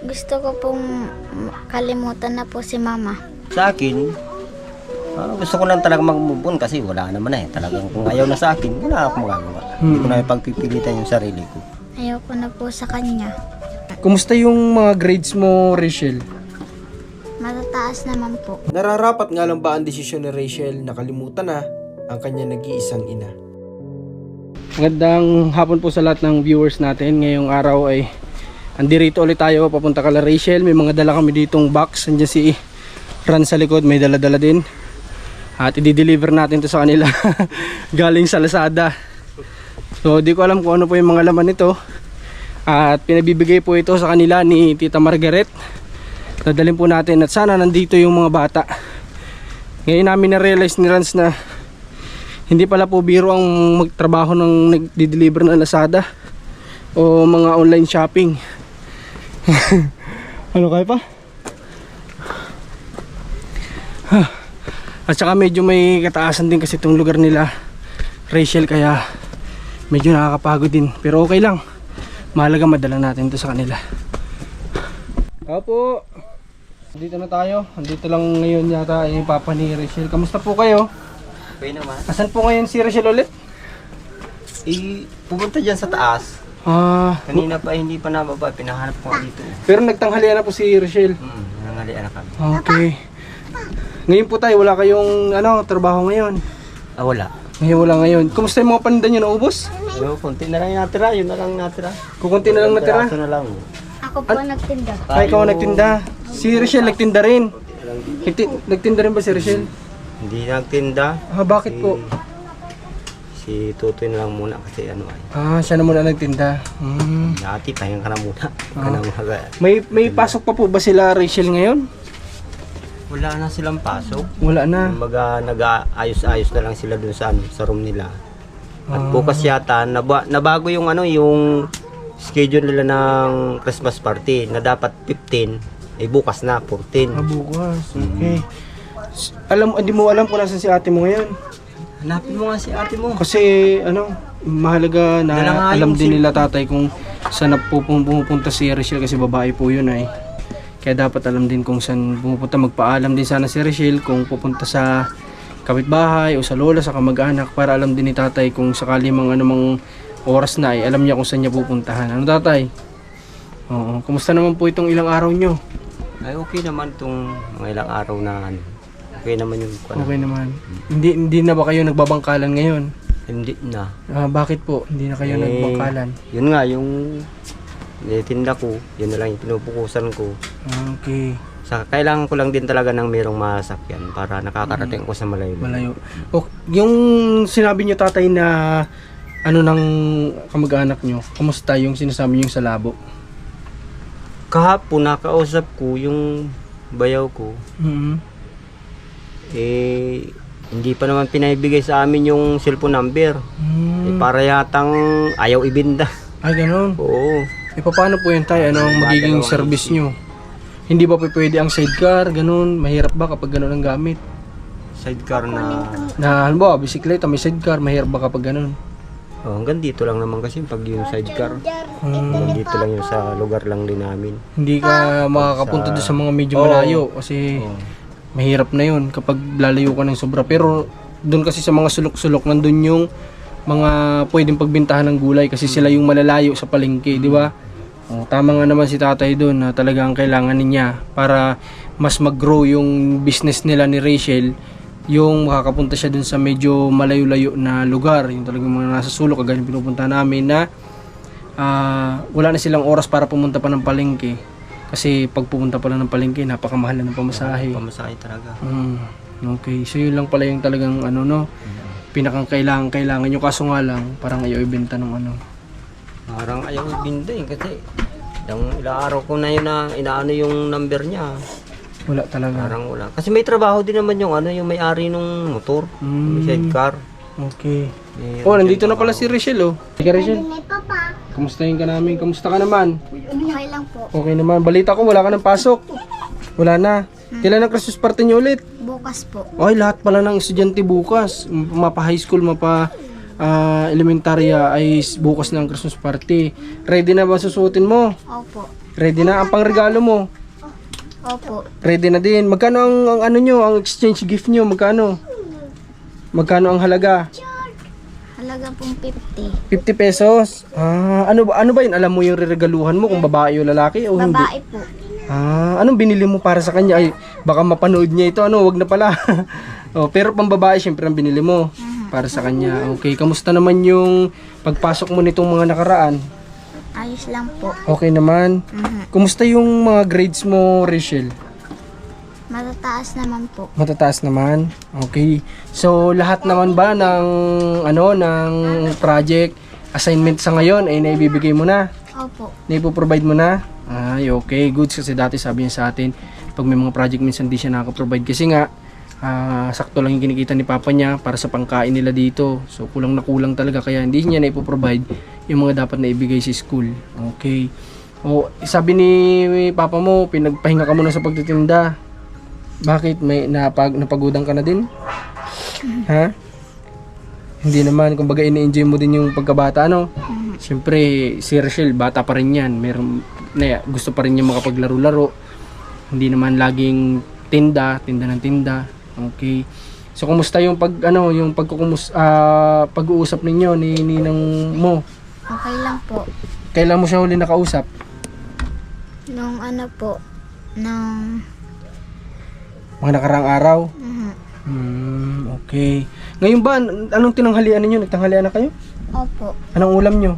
Gusto ko pong kalimutan na po si mama. Sa akin, gusto ko lang talaga mag-move on kasi wala naman eh. Talagang kung ayaw na sa akin, wala akong magagawa. Hindi ko na pagpipilitan yung sarili ko. Ayoko na po sa kanya. Kumusta yung mga grades mo, Rachel? Matataas naman po. Nararapat nga lang ba ang desisyon ni Rachel na kalimutan na ang kanya nag-iisang ina? Magandang hapon po sa lahat ng viewers natin. Ngayong araw ay andirito ulit tayo, papunta kala Rachel. May mga dala kami ditong box. Andiyan si Ran sa likod, may dala-dala din. At i-deliver natin to sa kanila galing sa Lazada. So di ko alam kung ano po yung mga laman nito. At pinabibigay po ito sa kanila ni Tita Margaret. Dadalhin po natin at sana nandito yung mga bata. Ngayon namin na-realize ni Rans na hindi pala po biro ang magtrabaho ng nag-deliver ng Lazada o mga online shopping. Ano kaya pa? At saka medyo may kataasan din kasi itong lugar nila, Rachel, kaya medyo nakakapagod din. Pero okay lang, mahalaga madala natin ito sa kanila. Opo, dito na tayo. Andito lang ngayon yata yung papa ni Rachel. Kamusta po kayo? Okay naman. Asan po ngayon si Rachel ulit? Pupunta dyan sa taas. Kanina pa hindi pa nababa, pinahanap ko dito. Pero nagtanghalian na po si Rachel. Nangalian na kami. Okay. Ngayon po tayo, wala kayong trabaho ngayon? Wala. Ngayon wala ngayon. Kumusta yung mga paninda nyo, naubos? Konti na lang yung natira, yun na lang natira. Kukunti na lang natira? Piraso na lang. Ako po nagtinda. Ay, ikaw ang nagtinda. Si Rachel nagtinda rin. Nagtinda rin ba si Rachel? Hindi nagtinda. Bakit po? Si Tutoy na lang muna kasi ano ay. Siya na muna nagtinda. Ati, pahinga ka na muna. May pasok pa po ba sila Rachel ngayon? Wala na silang pasok. Wala na. Kumbaga nag-aayos-ayos na lang sila dun sa room nila. At bukas yata nabago yung yung schedule nila ng Christmas party na dapat 15 ay bukas na 14. Bukas. Okay. Hindi mo alam kung nasan si ate mo ngayon? Hanapin mo nga si ate mo. Kasi mahalaga na alam din nila tatay kung saan pumupunta si Rachel kasi babae po yun ay. Kaya dapat alam din kung saan pumupunta. Magpaalam din sana si Rachel kung pupunta sa kapitbahay o sa lola, sa kamag-anak, para alam din ni tatay kung sakali mga anumang oras na ay alam niya kung saan niya pupuntahan. Ano tatay? Oo. Kumusta naman po itong ilang araw nyo? Ay okay naman itong mga ilang araw na okay naman yung Okay naman. Hindi na ba kayo nagbabangkalan ngayon? Hindi na. Bakit po? Hindi na kayo nagbangkalan? Yun nga, yung tinda ko, yun na lang yung pinupukusan ko. Okay. Kailangan ko lang din talaga ng merong masakyan para nakakarating ko sa malayo. Malayo. Yung sinabi niyo tatay na ng kamag-anak nyo, kamusta yung sinasabi niyo sa labo? Kahapon nakausap ko yung bayaw ko. Hindi pa naman pinaibigay sa amin yung cellphone number. Para yatang ayaw ibinda. Ay, ganun. Oo. Paano po yun tayo? Ano ang magiging service nyo? Hindi ba pwede ang sidecar? Ganun. Mahirap ba kapag ganun ang gamit? Sidecar na Halimbawa, bisikleta, may sidecar. Mahirap ba kapag ganun? hanggang dito lang naman kasi pag yung sidecar. Hanggang dito lang yung sa lugar lang din namin. Hindi ka makakapunta doon sa mga medyo malayo kasi mahirap na yun kapag lalayo ka ng sobra. Pero doon kasi sa mga sulok-sulok nandun yung mga pwedeng pagbintahan ng gulay kasi sila yung malalayo sa palengke, di ba? Tama nga naman si tatay doon na talagang kailangan niya para mas mag-grow yung business nila ni Rachel, yung makakapunta siya dun sa medyo malayo-layo na lugar, yung talagang mga nasa sulok kagaya pinupunta namin na wala na silang oras para pumunta pa ng palengke kasi pag pupunta pa lang ng palengke napakamahal na ng pamasahe. Pamasahe talaga. Okay, so yun lang pala yung talagang pinakang kailangan nyo, kaso nga lang parang ayaw ibenta ng Parang ayaw ibinda kasi ilang araw ko na yun na inaano yung number niya. Wala talaga. Parang wala. Kasi may trabaho din naman yung yung may-ari nung motor, yung sidecar. Okay. Nandito na pala si Rachel. Sige Rachel. Kamustahin ka namin? Kamusta ka naman? Okay lang po. Okay naman. Balita ko wala ka ng pasok. Wala na. Kailan ang Christmas party niyo ulit? Bukas po. Ay, lahat pala ng estudyante bukas. Mapa high school, mapa elementarya ay bukas na ang Christmas party. Ready na ba susuotin mo? Opo. Ready na ang pangregalo mo? Opo. Ready na din. Magkano ang ano nyo, ang exchange gift nyo? Magkano? Magkano ang halaga? Halaga pong 50. 50 pesos. Ano ba yun? Alam mo yung reregaluhan mo kung babae o lalaki o hindi? Babae po. Anong binili mo para sa kanya? Ay, baka mapanood niya ito. Wag na pala. Pero pambabae, syempre ang binili mo para sa kanya. Okay, kamusta naman yung pagpasok mo nitong mga nakaraan? Ayos lang po. Okay naman. Kumusta yung mga grades mo, Rachel? Matataas naman po. Matataas naman. Okay. So, lahat naman ba ng ng project assignment sa ngayon ay naibibigay mo na? Opo. Naipo-provide mo na? Ay, okay. Good. Kasi dati sabi niya sa atin, pag may mga project minsan di siya nakaka-provide. Kasi nga, sakto lang yung kinikita ni Papa niya para sa pangkain nila dito. So, kulang na kulang talaga. Kaya hindi niya naipo-provide yung mga dapat na ibigay sa school. Okay. Sabi ni Papa mo, pinagpahinga ka muna sa pagtitinda. Bakit? May napagudan ka na din? Ha? Hindi naman. Kumbaga, ini-enjoy mo din yung pagkabata, ano? Siyempre, si Rachel, bata pa rin yan. Gusto pa rin niya makapaglaro-laro. Hindi naman laging tinda ng tinda. Okay. So, kumusta yung pag-uusap ninyo ni ninang mo? Okay lang po. Kailan mo siya huli nakausap? Nung ano po, nung... Mga nakaraang araw? Okay. Ngayon ba, anong tinanghalian ninyo? Nagtanghalian na kayo? Opo. Anong ulam nyo?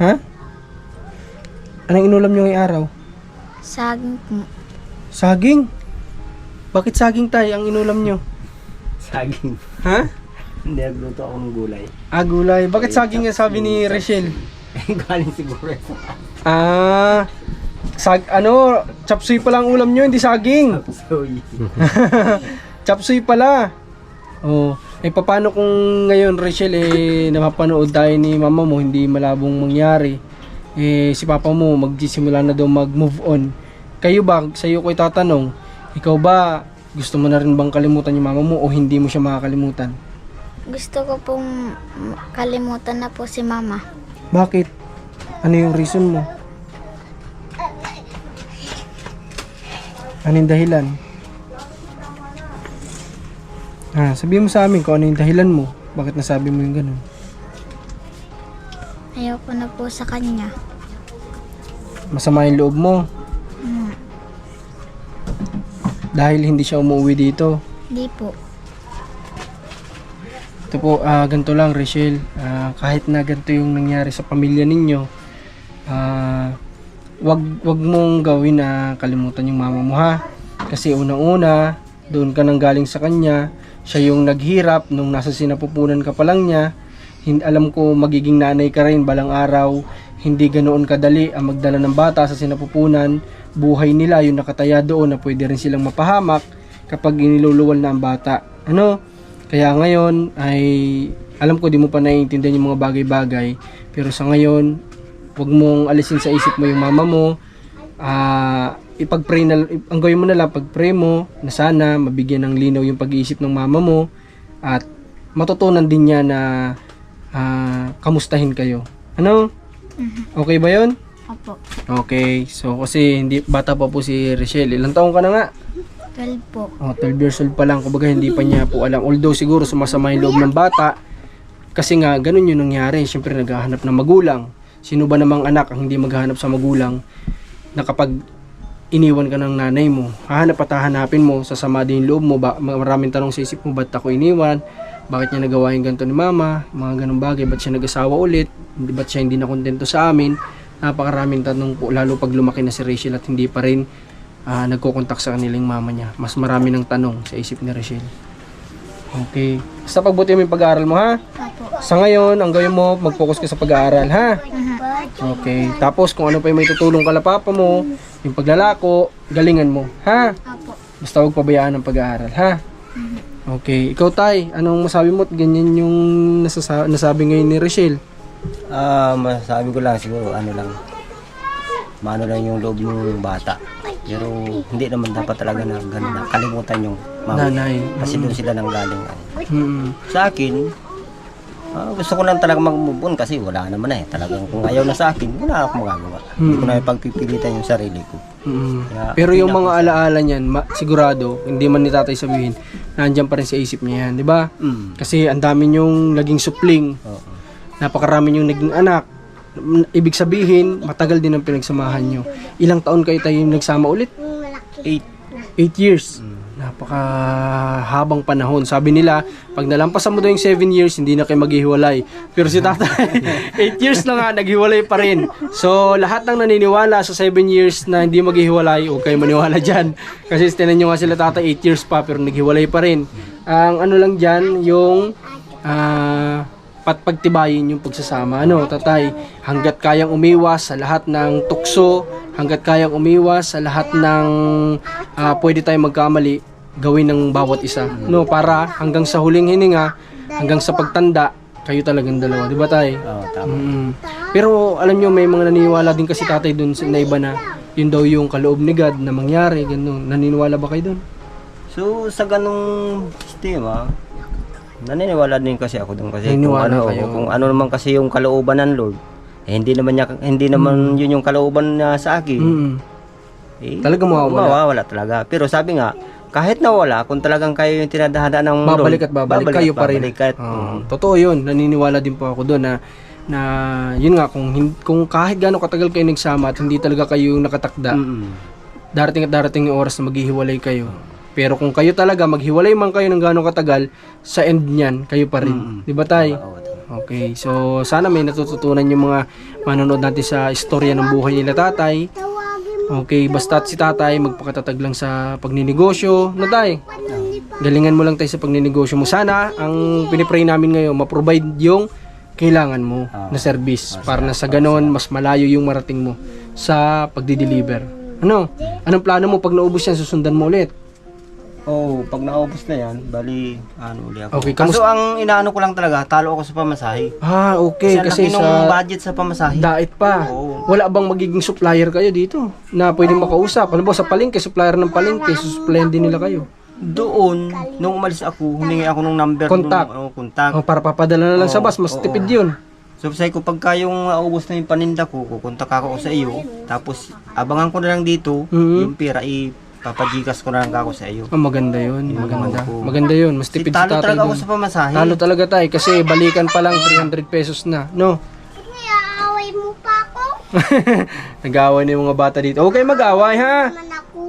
Ha? Anong inulam nyo ngayong araw? Saging po. Saging? Bakit saging tayo ang inulam nyo? Saging. Ha? Hindi, nagluto ako ng gulay. Gulay. Bakit saging nga sabi ni Rachel? Galing siguro. Chapsuy pala ang ulam nyo, hindi saging. Sorry. Chapsuy pala. Paano kung ngayon, Rachel, napapanood tayo ni mama mo, hindi malabong mangyari. Si papa mo, magsisimula na daw mag-move on. Kayo ba, sa iyo ko itatanong, ikaw ba, gusto mo na rin bang kalimutan yung mama mo o hindi mo siya makakalimutan? Gusto ko pong kalimutan na po si mama. Bakit? Ano yung reason mo? Ano yung dahilan? Sabihin mo sa amin kung ano yung dahilan mo. Bakit nasabi mo yung ganun? Ayoko na po sa kanya. Masama yung loob mo. Dahil hindi siya umuwi dito. Di po. Ito po, ganito lang, Rachel. Kahit na ganito yung nangyari sa pamilya ninyo, wag mong gawin na kalimutan yung mama mo, ha? Kasi unang-una, doon ka nang galing sa kanya. Siya yung naghirap nung nasa sinapupunan ka pa lang niya. Alam ko magiging nanay ka rin balang araw. Hindi ganoon kadali ang magdala ng bata sa sinapupunan. Buhay nila yung nakataya doon na pwede rin silang mapahamak kapag iniluluwal na ang bata. Kaya ngayon ay alam ko di mo pa naiintindihan yung mga bagay-bagay. Pero sa ngayon, huwag mong alisin sa isip mo yung mama mo. Ipag-pray na, ang gawin mo na lang, pag-pray mo na sana mabigyan ng linaw yung pag-iisip ng mama mo at matutunan din niya na kamustahin kayo. Okay ba yun? Opo. Okay, so kasi bata pa po si Rachel. Ilang taong ka na nga? 12 po. 12 years old pa lang, kumbaga hindi pa niya po alam. Although siguro sumasama yung loob ng bata kasi nga ganun yung nangyari. Siyempre naghahanap ng magulang. Sino ba namang anak ang hindi maghahanap sa magulang na kapag iniwan ka ng nanay mo, hahanap at hahanapin mo, sasama din yung loob mo, maraming tanong sa isip mo, ba't ako iniwan? Bakit niya nagawa yung ganito ni mama? Mga ganung bagay, ba't siya nag-asawa ulit? Ba't siya hindi na kontento sa amin? Napakaraming tanong po, lalo pag lumaki na si Rachel at hindi pa rin nagkokontak sa kanilang mama niya. Mas marami ng tanong sa isip ni Rachel. Okay. Basta pagbuti mo yung pag-aaral mo, ha? Opo. Sa ngayon, ang gawin mo, mag-focus ka sa pag-aaral, ha? Okay. Tapos, kung ano pa yung may tutulong kala papa mo, yung paglalako, galingan mo, ha? Opo. Basta huwag pabayaan ng pag-aaral, ha? Okay. Ikaw, Tay, anong masabi mo at ganyan yung nasabi ngayon ni Rachel? Masasabi ko lang siguro, maano lang yung loob ng bata. Pero hindi naman dapat talaga na ganun na kalimutan yung mama. Nanay. Kasi doon sila nang galing. Mm-hmm. Sa akin, Gusto ko lang talaga mag-move on kasi wala naman eh. Talagang kung ayaw na sa akin, wala akong magagawa. Hindi ko na ipagpipilitan yung sarili ko. Kaya, Pero yung mga alaala niyan, sigurado, hindi man ni tatay sabihin, nandiyan pa rin sa isip niya yan, di ba? Kasi ang dami niyong naging supling, napakarami niyong naging anak. Ibig sabihin, matagal din ang pinagsamahan niyo. Ilang taon kayo tayo nagsama ulit? 8 years. Napakahabang panahon. Sabi nila, pag nalampasan mo daw yung 7 years, hindi na kayo maghihiwalay. Pero si tatay, 8 years na nga, naghiwalay pa rin. So, lahat ng naniniwala sa 7 years na hindi maghihiwalay, huwag kayo maniwala dyan. Kasi tinan nyo nga sila tatay, 8 years pa, pero naghiwalay pa rin. Ang ano lang dyan, yung pagtibayin yung pagsasama. Ano, tatay, hanggat kayang umiwas sa lahat ng tukso, hanggat kayang umiwas sa lahat ng pwede tayong magkamali, gawin ng bawat isa. No, para hanggang sa huling hininga, hanggang sa pagtanda, kayo talagang dalawa. Di ba tay? Oo, tama. Pero alam nyo, may mga naniniwala din kasi tatay dun na iba na yun daw yung kaloob ni God na mangyari. Ganun. Naniniwala ba kayo dun? So, sa ganung sistema, naniniwala din kasi ako doon kasi Naniniwala kayo. kung ano naman kasi yung kalooban ng Lord, hindi naman yun yung kalooban na sa akin. Talagang mawawala. Mawawala talaga. Pero sabi nga, kahit nawala, kung talagang kayo yung tinadhana ng Babalik at babalik, kayo pa rin. Totoo yun, naniniwala din po ako doon na yun nga, kung kahit gaano katagal kayo nagsama at hindi talaga kayo nakatakda, darating at darating yung oras na maghihiwalay kayo. Pero kung kayo talaga, maghiwalay man kayo ng gaano katagal, sa end niyan, kayo pa rin. Di ba tay? Okay, so sana may natututunan yung mga manonood natin sa istorya ng buhay nila tatay. Okay, basta't si tatay magpakatatag lang sa pagninegosyo. Na tay, galingan mo lang tayo sa pagninegosyo mo. Sana, ang pinipray namin ngayon, ma-provide yung kailangan mo na service. Para na sa ganon, mas malayo yung marating mo sa pagdi-deliver. Ano? Anong plano mo pag naubos yan, susundan mo ulit? Pag naubos na yan, bali, uli ako. Okay, Kaso ang inaano ko lang talaga, talo ako sa pamasahe. Okay. Kasi Kasi sa budget sa pamasahe. dait pa. Wala bang magiging supplier kayo dito na pwedeng makausap? Ano ba sa palengke, supplier ng palengke, susuplayan din nila kayo. Doon, nung umalis ako, humingi ako ng number. Contact. Contact. Para papadala na lang sa bus, mas tipid yun. So, sabi ko, pagka yung naubos na yung paninda ko, kukontak ako sa iyo. Tapos, abangan ko na lang dito, yung pera, papagikas ko na lang ako sa iyo. Maganda yun, maganda. Maganda yun, mas tipid si Talo tatay talaga ako dun. sa pamasahe. Talo talaga tayo kasi balikan pa lang 300 pesos na, no? Aaway mo pa ako. Nag-aaway na yung mga bata dito. Huwag kayo mag-aaway, ha?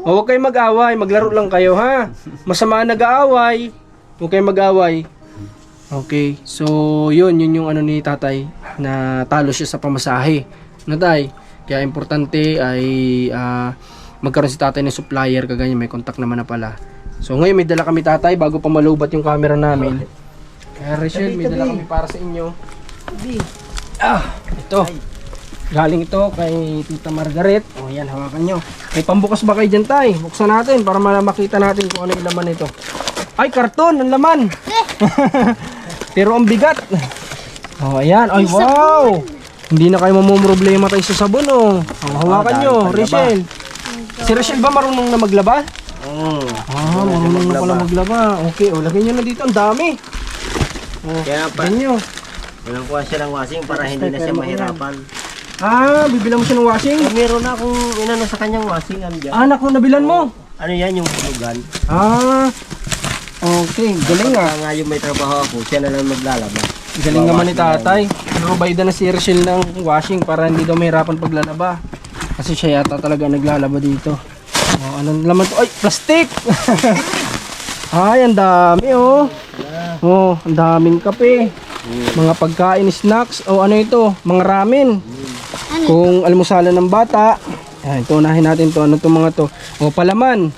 Huwag kayo mag-aaway, maglaro lang kayo, ha? Masama nag-aaway. Huwag kayo mag-aaway. Okay, so yun yung ano ni tatay na talo siya sa pamasahe. Na tay, kaya importante ay magkaroon si tatay ng supplier, kaganyan, may contact naman na pala. So ngayon may dala kami tatay bago pa malubat yung camera namin. Kaya Rachel, may dala kami para sa inyo. Ito. Galing ito kay Tita Margaret. Yan, hawakan nyo. May pambukas ba kayo dyan tay? Buksan natin para makita natin kung ano yung laman nito. Ay, karton ang laman. Pero ang bigat. Ayan. Ay, wow. Hindi na kayo mamumroblema tayo sa sabon, hawakan nyo, Rachel. Si Rachel ba marunong na maglaba? Marunong na pala maglaba. Okay, lagyan nyo na dito. Ang dami. Kaya pa, Lagyan nyo. walang kuha siya ng washing para hindi na siya mahirapan. Bibilang mo siya ng washing? Meron na akong inano sa kanyang washing. Anak ko, nabilan mo. Ano yan, yung hulugan. Okay, galing nga. Nga yung may trabaho ako, siya na lang maglalaba. Galing naman ni tatay. Provide na si Rachel ng washing para hindi daw mahirapan paglalaba. Kasi siya yata talaga naglalaba dito. Anong laman to? Ay, plastic! Ay, ang dami ang daming kape. Mga pagkain, snacks. Ano ito? Mga ramen. Kung almusalan ng bata. Ayan, ito unahin natin to. Ano to mga to? Palaman.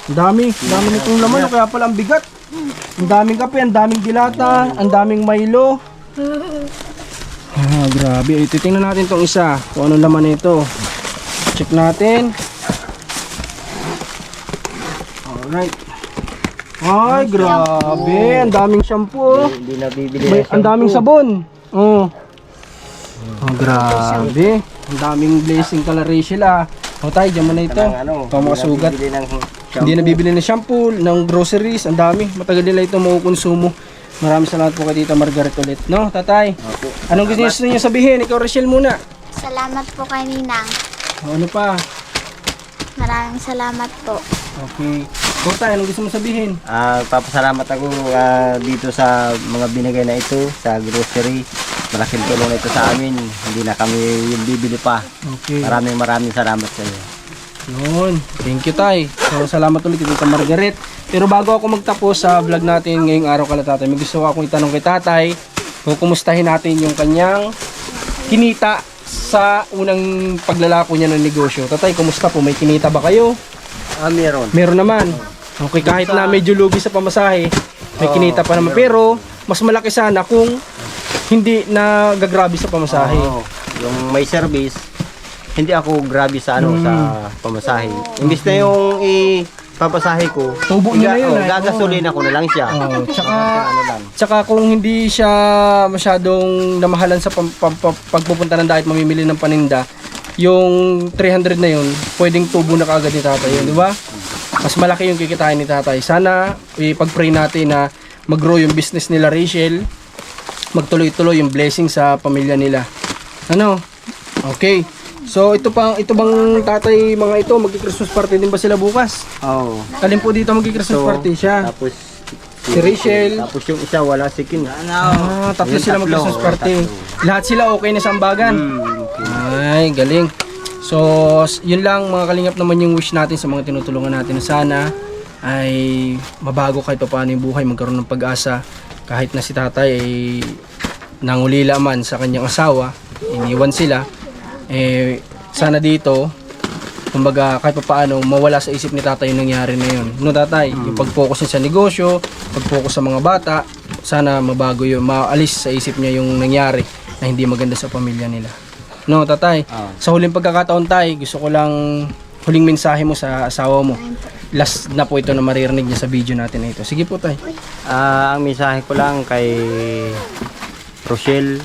Ang dami nitong laman. Kaya pala ang bigat. Ang daming kape, ang daming dilata, ang daming Milo. Grabe. Titingnan natin tong isa. Kung ano laman nito. Check natin. Alright. Ay, grabe. Ang daming shampoo. Hindi na bibili. Ang daming sabon. Grabe. Ang daming blessing kala Rachel tayo, dyan mo na ito. Pamasugat. Hindi na bibili ng shampoo, ng groceries. Ang dami. Matagal nila ito makukonsumo. Maraming salamat po kay Tita Margaret ulit. No, tatay? Anong gusto niyo sabihin? Ikaw, Rachel, muna. Salamat po kay Ninang. O, ano pa? Maraming salamat po. Okay. So, tay, anong gusto mo sabihin? Papasalamat ako dito sa mga binigay na ito sa grocery. Malaking tulong na ito sa amin. Hindi na kami yung bibili pa. Okay. Maraming salamat sa iyo. Yun. Thank you, tay. So, salamat ulit kay Tita Margaret. Pero bago ako magtapos sa vlog natin ngayong araw kala tatay, may gusto ko akong itanong kay tatay kung kumustahin natin yung kanyang kinita sa unang paglalako niya ng negosyo. Tatay, kumusta po? May kinita ba kayo? Meron. Meron naman. Okay, kahit na medyo lugi sa pamasahe, may kinita pa naman. Pero, mas malaki sana kung hindi na gagrabe sa pamasahe. Yung may service, hindi ako grabe sa sa pamasahe. Imbis na yung ipapasahe ko, Tubo niya na yun, gagasolin ako na lang siya. Tsaka kung hindi siya masyadong namahalan sa pagpupunta ng diet, mamimili ng paninda, yung 300 na yun, pwedeng tubo na kaagad ni tatay yun, di ba? Mas malaki yung kikitain ni tatay. Sana ipag-pray natin na mag-grow yung business nila, Rachel. Magtuloy-tuloy yung blessing sa pamilya nila. Ano? Okay. So ito bang tatay mga ito, magki-Christmas party din ba sila bukas? Oo. Alin po dito magki-Christmas party siya? Tapos Si Rachel. Tapos yung isa wala si Kin. Tatlo sila mag-Christmas party. Lahat sila okay na sa ambagan. Ay, galing. So, yun lang mga kalingap naman yung wish natin sa mga tinutulungan natin. Sana ay mabago kahit paano yung buhay, magkaroon ng pag-asa. Kahit na si tatay ay nangulila man sa kanyang asawa, iniwan sila. Sana dito, kumbaga kahit paano mawala sa isip ni tatay yung nangyari na yun. No tatay, yung pag-focus niya sa negosyo, pag-focus sa mga bata, sana mabago yun, maalis sa isip niya yung nangyari na hindi maganda sa pamilya nila. No tatay, sa huling pagkakataon tay, gusto ko lang huling mensahe mo sa asawa mo. Last na po ito na maririnig niya sa video natin na ito. Sige po tay. Ang mensahe ko lang kay Rochelle,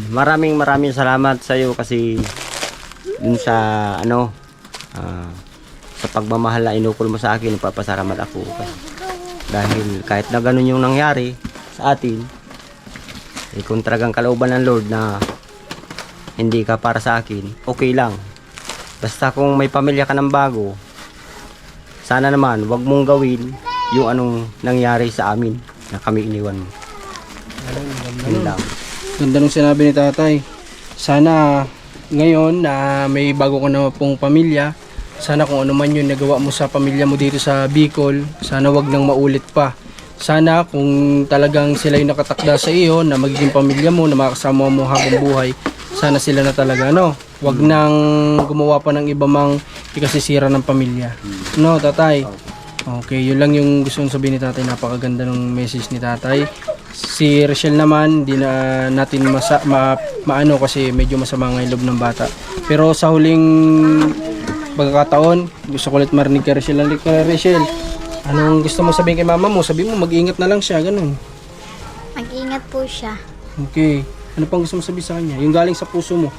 maraming salamat sa iyo kasi dun sa sa pagmamahal na inukol mo sa akin, nagpapasalamat ako dahil kahit na ganun yung nangyari sa atin, kung talagang kalooban ng Lord na hindi ka para sa akin, okay lang. Basta kung may pamilya ka ng bago, sana naman wag mong gawin yung anong nangyari sa amin na kami iniwan mo. Yun lang. Ganda nung sinabi ni tatay. Sana ngayon na may bago ka na pong pamilya, sana kung ano man yun nagawa mo sa pamilya mo dito sa Bicol, sana wag nang maulit pa. Sana kung talagang sila yung nakatakda sa iyo na magiging pamilya mo, na makasama mo habang buhay, sana sila na talaga, no? Wag nang gumawa pa ng iba mang ikasisira ng pamilya. No, tatay? Okay, yun lang yung gusto kong sabihin ni tatay. Napakaganda ng message ni tatay. Si Rachel naman, di na natin maano kasi medyo masama nga yung loob ng bata. Pero sa huling pagkakataon, gusto ko ulit marinig kay Rachel. Rachel, anong gusto mo sabihin kay mama mo? Sabihin mo, mag-ingat na lang siya, ganun. Mag-ingat po siya. Okay. Ano pang gusto mo sabihin sa kanya? Yung galing sa puso mo.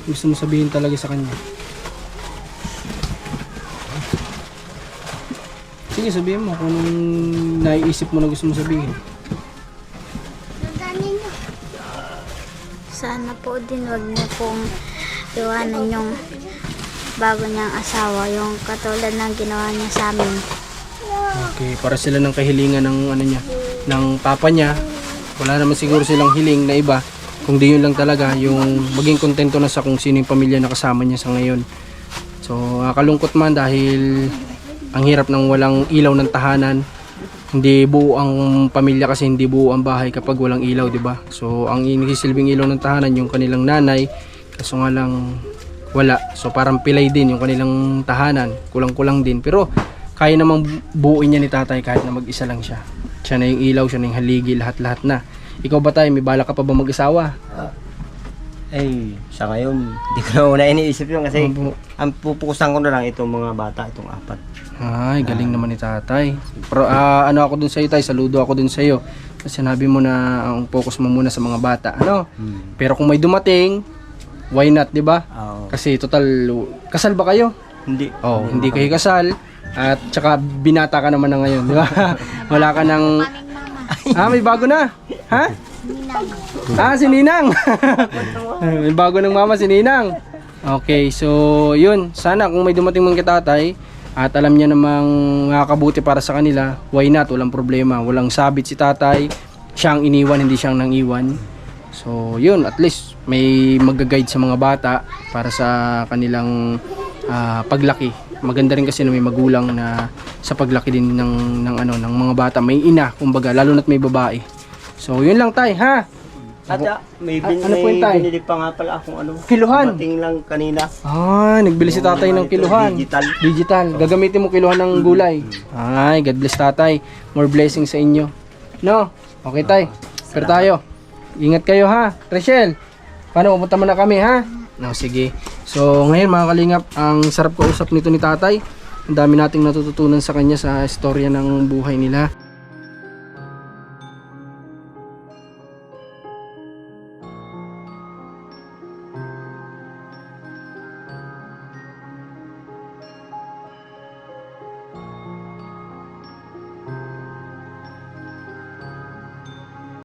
Gusto mo sabihin talaga sa kanya. Sige, sabihin mo kung anong naiisip mo na gusto mo sabihin. Sana po din wag niyo pong iwanan yung bago niyang asawa, yung katulad ng ginawa niya sa amin. Okay, para sila ng kahilingan ng ano niya, ng papa niya. Wala naman siguro silang hiling na iba. Kung di yun lang talaga, yung maging kontento na sa kung sino yung pamilya na kasama niya sa ngayon. So, kalungkot man dahil ang hirap ng walang ilaw ng tahanan. Hindi buo ang pamilya kasi hindi buo ang bahay kapag walang ilaw, di ba? So, ang nagsisilbing ilaw ng tahanan yung kanilang nanay, kaso nga lang wala. So, parang pilay din yung kanilang tahanan, kulang-kulang din. Pero, kaya namang buuin niya ni tatay kahit na mag-isa lang siya. Siya na yung ilaw, siya na yung haligi, lahat-lahat na. Ikaw ba tayo, may bala ka pa ba mag-asawa? Sa ngayon, hindi ko na iniisip yun kasi ang pupukusan ko na lang itong mga bata, itong 4. Ay, galing naman ni tatay. Pero ano ako dun sa iyo tay, saludo ako dun sa iyo. Kasi sinabi mo na ang focus mo muna sa mga bata, ano? Pero kung may dumating, why not, 'di ba? Kasi total kasal ba kayo? Hindi. Oh, hindi kayo kasal. At tsaka binata ka naman na ngayon, di ba? Wala ka ng... May bago na. Ha? Si Ninang. May bago ng mama, si Ninang. Okay, so yun. Sana kung may dumating man kay tatay at alam niya namang makakabuti para sa kanila, why not? Walang problema. Walang sabit si tatay. Siyang iniwan, hindi siyang nang iwan. So yun, at least may mag-guide sa mga bata para sa kanilang paglaki. Maganda rin kasi na may magulang na sa paglaki din ng mga bata, may ina kumbaga, lalo na't may babae. So yun lang tay, ha? At may, ano po yun, tay? binili pa nga pala akong Kiluhan. Dumating lang kanina. Nagbili si tatay ng kiluhan. Digital. Gagamitin mo kiluhan ng gulay. Ay, God bless tatay. More blessings sa inyo. No? Okay tay. Pero tayo. Ingat kayo ha. Rachel, paano pupunta mo na kami ha? No, sige. So ngayon mga kalingap, ang sarap kausap nito ni tatay. Ang dami nating natututunan sa kanya sa istorya ng buhay nila.